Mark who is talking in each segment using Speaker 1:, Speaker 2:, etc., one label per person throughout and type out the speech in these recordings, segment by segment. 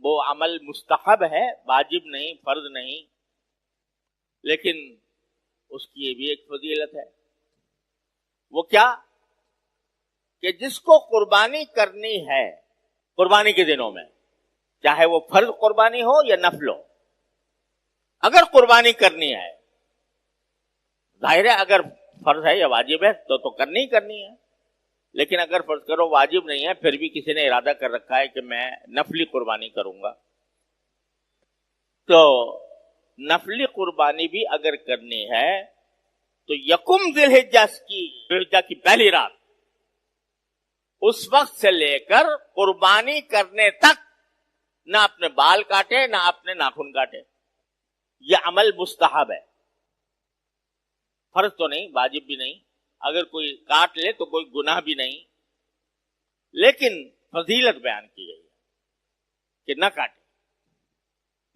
Speaker 1: وہ عمل مستحب ہے، واجب نہیں، فرض نہیں، لیکن اس کی یہ بھی ایک فضیلت ہے۔ وہ کیا کہ جس کو قربانی کرنی ہے قربانی کے دنوں میں، چاہے وہ فرض قربانی ہو یا نفل ہو، اگر قربانی کرنی ہے، ظاہر ہے اگر فرض ہے یا واجب ہے تو کرنی ہی کرنی ہے، لیکن اگر فرض کرو واجب نہیں ہے پھر بھی کسی نے ارادہ کر رکھا ہے کہ میں نفلی قربانی کروں گا، تو نفلی قربانی بھی اگر کرنی ہے تو یکم ذی الحجہ کی پہلی رات، اس وقت سے لے کر قربانی کرنے تک نہ اپنے بال کاٹے نہ اپنے ناخن کاٹے۔ یہ عمل مستحب ہے، فرض تو نہیں، واجب بھی نہیں، اگر کوئی کاٹ لے تو کوئی گناہ بھی نہیں، لیکن فضیلت بیان کی گئی ہے کہ نہ کاٹے۔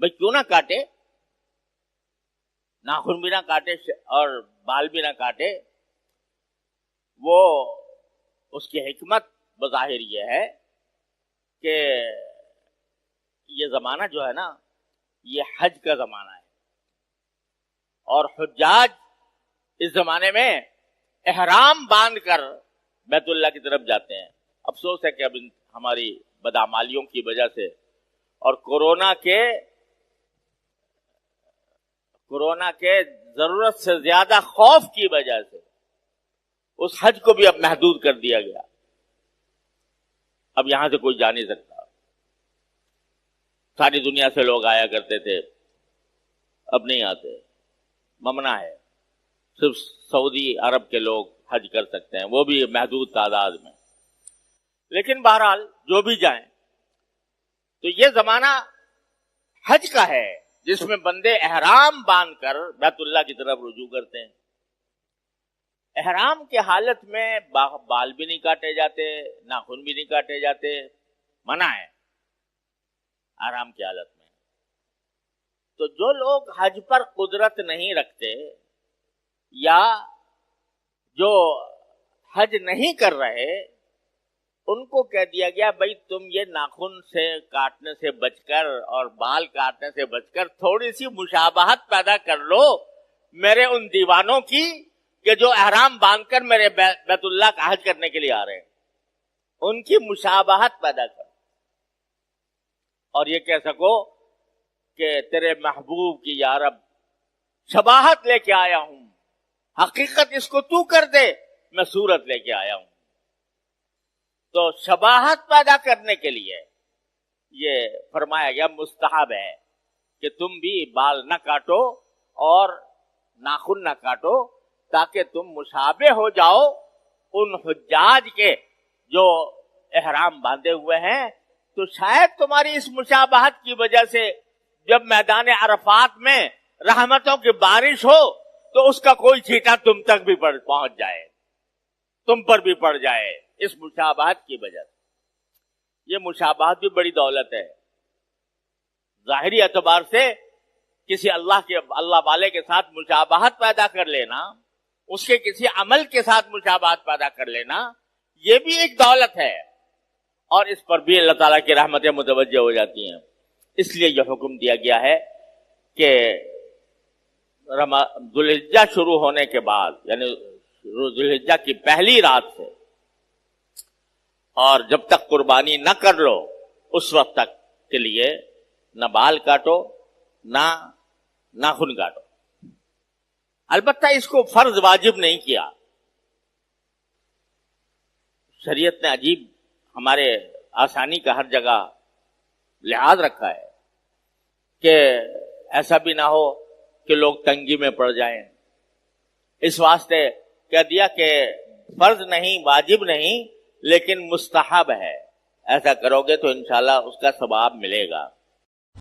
Speaker 1: بھئی کیوں نہ کاٹے؟ ناخن بھی نہ کاٹے اور بال بھی نہ کاٹے، وہ اس کی حکمت بظاہر یہ ہے کہ یہ زمانہ جو ہے نا یہ حج کا زمانہ ہے، اور حجاج اس زمانے میں احرام باندھ کر بیت اللہ کی طرف جاتے ہیں۔ افسوس ہے کہ اب ہماری بدعمالیوں کی وجہ سے اور کورونا کے ضرورت سے زیادہ خوف کی وجہ سے اس حج کو بھی اب محدود کر دیا گیا، اب یہاں سے کوئی جا نہیں سکتا۔ ساری دنیا سے لوگ آیا کرتے تھے، اب نہیں آتے، ممنوع ہے، صرف سعودی عرب کے لوگ حج کر سکتے ہیں، وہ بھی محدود تعداد میں۔ لیکن بہرحال جو بھی جائیں تو یہ زمانہ حج کا ہے جس میں بندے احرام باندھ کر بیت اللہ کی طرف رجوع کرتے ہیں۔ احرام کے حالت میں بال بھی نہیں کاٹے جاتے، ناخن بھی نہیں کاٹے جاتے، منع ہے احرام کی حالت میں۔ تو جو لوگ حج پر قدرت نہیں رکھتے یا جو حج نہیں کر رہے، ان کو کہہ دیا گیا بھئی تم یہ ناخن سے کاٹنے سے بچ کر اور بال کاٹنے سے بچ کر تھوڑی سی مشابہت پیدا کر لو میرے ان دیوانوں کی کہ جو احرام باندھ کر میرے بیت اللہ کا حج کرنے کے لیے آ رہے ہیں، ان کی مشابہت پیدا کر، اور یہ کہہ سکو کہ تیرے محبوب کی یا رب شباہت لے کے آیا ہوں، حقیقت اس کو تو کر دے، میں صورت لے کے آیا ہوں۔ تو شباہت پیدا کرنے کے لیے یہ فرمایا گیا مستحب ہے کہ تم بھی بال نہ کاٹو اور ناخن نہ کاٹو، تاکہ تم مشابہ ہو جاؤ ان حجاج کے جو احرام باندھے ہوئے ہیں۔ تو شاید تمہاری اس مشابہت کی وجہ سے جب میدان عرفات میں رحمتوں کی بارش ہو تو اس کا کوئی چھیٹا تم تک بھی پہنچ جائے، تم پر بھی پڑ جائے، اس مشابہت کی وجہ سے۔ یہ مشابہت بھی بڑی دولت ہے۔ ظاہری اعتبار سے کسی اللہ والے کے ساتھ مشابہت پیدا کر لینا، اس کے کسی عمل کے ساتھ مشابہت پیدا کر لینا، یہ بھی ایک دولت ہے، اور اس پر بھی اللہ تعالیٰ کی رحمتیں متوجہ ہو جاتی ہیں۔ اس لیے یہ حکم دیا گیا ہے کہ ذو الحجہ شروع ہونے کے بعد، یعنی ذو الحجہ کی پہلی رات سے اور جب تک قربانی نہ کر لو اس وقت تک کے لیے نہ بال کاٹو نہ ناخن کاٹو۔ البتہ اس کو فرض واجب نہیں کیا، شریعت نے عجیب ہمارے آسانی کا ہر جگہ لحاظ رکھا ہے کہ ایسا بھی نہ ہو کہ لوگ تنگی میں پڑ جائیں، اس واسطے کہہ دیا کہ فرض نہیں، واجب نہیں، لیکن مستحب ہے، ایسا کرو گے تو انشاءاللہ اس کا ثواب ملے گا۔